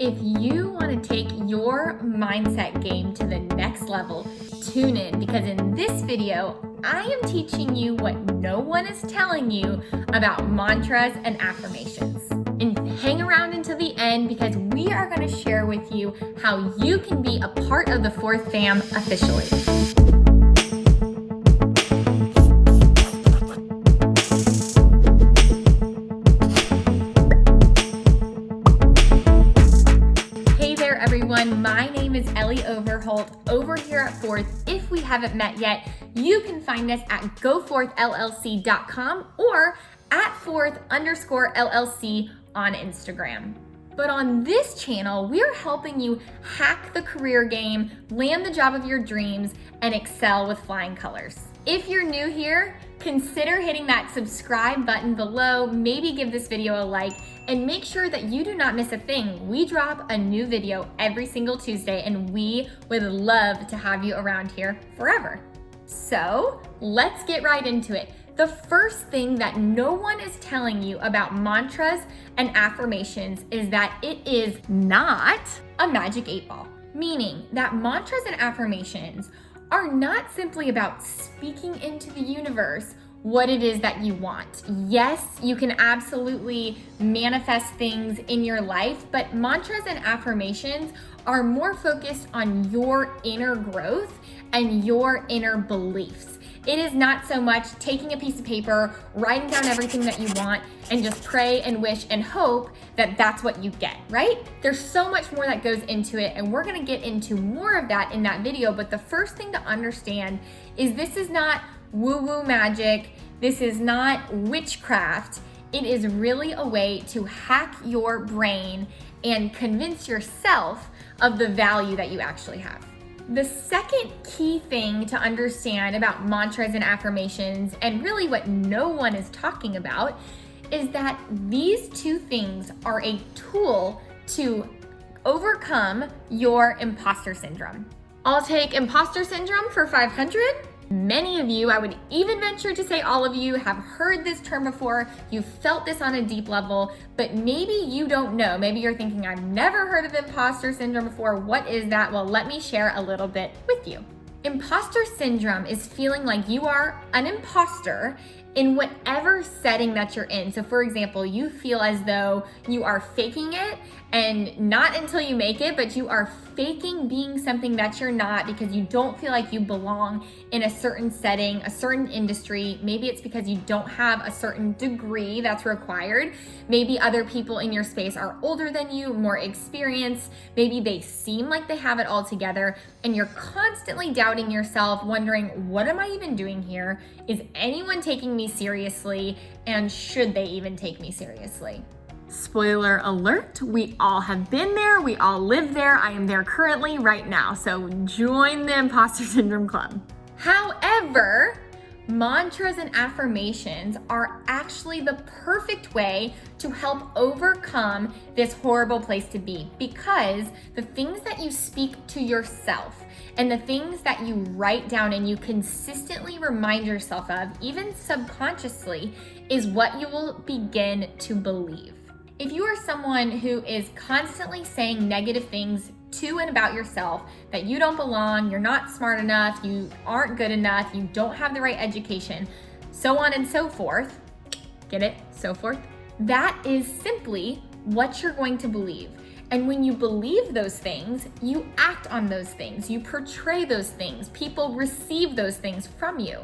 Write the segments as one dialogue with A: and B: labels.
A: If you want to take your mindset game to the next level, tune in because in this video, I am teaching you what no one is telling you about mantras and affirmations. And hang around until the end because we are going to share with you how you can be a part of the Fourth Fam officially. Everyone, my name is Ellie Overholt over here at Fourth. If we haven't met yet, you can find us at goforthllc.com or at Fourth_LLC on Instagram. But on this channel, we're helping you hack the career game, land the job of your dreams, and excel with flying colors. If you're new here, consider hitting that subscribe button below, maybe give this video a like, and make sure that you do not miss a thing. We drop a new video every single Tuesday, and we would love to have you around here forever. So let's get right into it. The first thing that no one is telling you about mantras and affirmations is that it is not a magic 8-ball, meaning that mantras and affirmations are not simply about speaking into the universe what it is that you want. Yes, you can absolutely manifest things in your life, but mantras and affirmations are more focused on your inner growth and your inner beliefs. It is not so much taking a piece of paper, writing down everything that you want, and just pray and wish and hope that that's what you get, right? There's so much more that goes into it, and we're gonna get into more of that in that video, but the first thing to understand is this is not woo-woo magic. This is not witchcraft. It is really a way to hack your brain and convince yourself of the value that you actually have. The second key thing to understand about mantras and affirmations, and really what no one is talking about, is that these two things are a tool to overcome your imposter syndrome. I'll take imposter syndrome for 500. Many of you, I would even venture to say all of you, have heard this term before. You've felt this on a deep level, but maybe you don't know. Maybe you're thinking, I've never heard of imposter syndrome before. What is that? Well, let me share a little bit with you. Imposter syndrome is feeling like you are an imposter in whatever setting that you're in. So for example, you feel as though you are faking it, and not until you make it, but you are faking being something that you're not because you don't feel like you belong in a certain setting, a certain industry. Maybe it's because you don't have a certain degree that's required. Maybe other people in your space are older than you, more experienced. Maybe they seem like they have it all together, and you're constantly doubting yourself, wondering, what am I even doing here? Is anyone taking me seriously? And should they even take me seriously? Spoiler alert, we all have been there, we all live there. I am there currently right now, so join the imposter syndrome club. However, mantras and affirmations are actually the perfect way to help overcome this horrible place to be, because the things that you speak to yourself and the things that you write down and you consistently remind yourself of, even subconsciously, is what you will begin to believe. If you are someone who is constantly saying negative things to and about yourself, that you don't belong, you're not smart enough, you aren't good enough, you don't have the right education, so on and so forth, get it? So forth? That is simply what you're going to believe. And when you believe those things, you act on those things, you portray those things, people receive those things from you.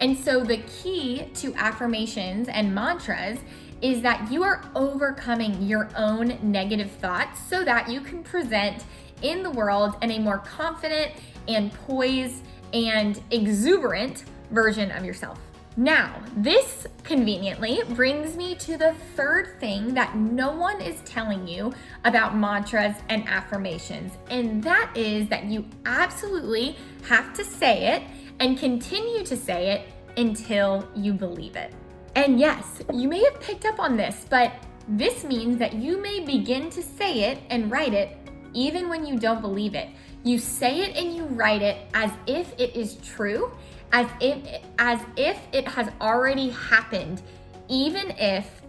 A: And so the key to affirmations and mantras is that you are overcoming your own negative thoughts so that you can present in the world in a more confident and poised and exuberant version of yourself. Now, this conveniently brings me to the third thing that no one is telling you about mantras and affirmations, and that is that you absolutely have to say it and continue to say it until you believe it. And yes, you may have picked up on this, but this means that you may begin to say it and write it even when you don't believe it. You say it and you write it as if it is true, as if it has already happened, even if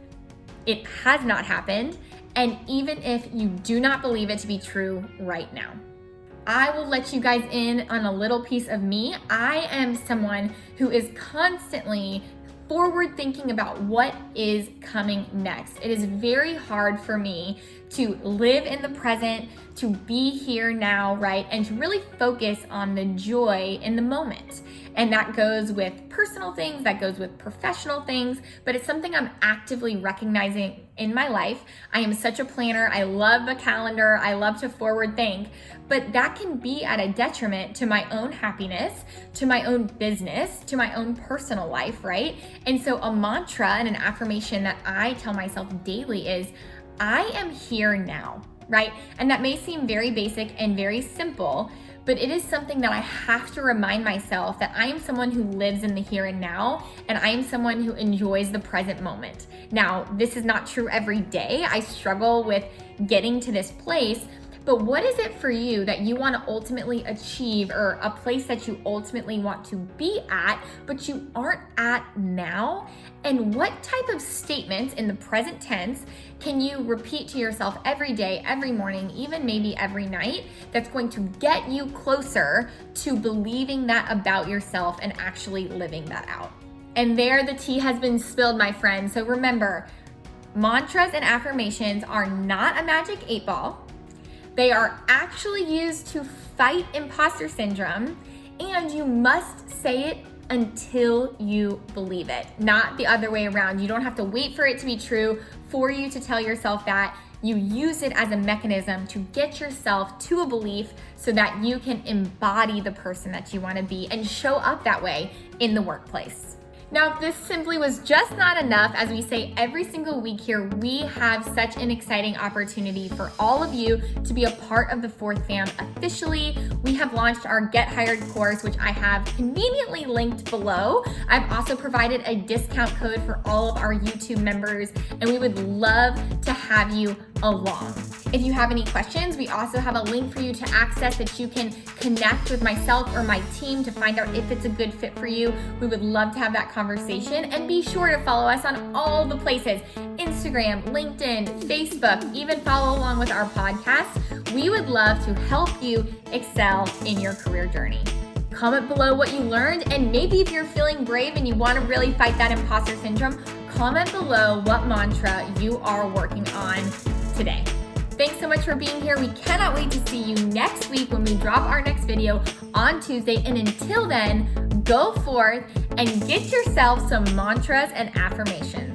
A: it has not happened, and even if you do not believe it to be true right now. I will let you guys in on a little piece of me. I am someone who is constantly forward thinking about what is coming next. It is very hard for me to live in the present, to be here now, right? And to really focus on the joy in the moment. And that goes with personal things, that goes with professional things, but it's something I'm actively recognizing in my life. I am such a planner. I love a calendar. I love to forward think, but that can be at a detriment to my own happiness, to my own business, to my own personal life, right? And so a mantra and an affirmation that I tell myself daily is, I am here now, right? And that may seem very basic and very simple, but it is something that I have to remind myself that I am someone who lives in the here and now, and I am someone who enjoys the present moment. Now, this is not true every day. I struggle with getting to this place, but what is it for you that you want to ultimately achieve, or a place that you ultimately want to be at, but you aren't at now? And what type of statements in the present tense can you repeat to yourself every day, every morning, even maybe every night, that's going to get you closer to believing that about yourself and actually living that out? And there the tea has been spilled, my friend. So remember, mantras and affirmations are not a magic 8-ball. They are actually used to fight imposter syndrome, and you must say it until you believe it, not the other way around. You don't have to wait for it to be true for you to tell yourself that. You use it as a mechanism to get yourself to a belief so that you can embody the person that you want to be and show up that way in the workplace. Now, if this simply was just not enough, as we say every single week here, we have such an exciting opportunity for all of you to be a part of the Fourth Fam officially. We have launched our Get Hired course, which I have conveniently linked below. I've also provided a discount code for all of our YouTube members, and we would love to have you along. If you have any questions, we also have a link for you to access that you can connect with myself or my team to find out if it's a good fit for you. We would love to have that conversation, and be sure to follow us on all the places: Instagram, LinkedIn, Facebook, even follow along with our podcast. We would love to help you excel in your career journey. Comment below what you learned, and maybe if you're feeling brave and you want to really fight that imposter syndrome, comment below what mantra you are working on today. Thanks so much for being here. We cannot wait to see you next week when we drop our next video on Tuesday. And until then, go forth and get yourself some mantras and affirmations.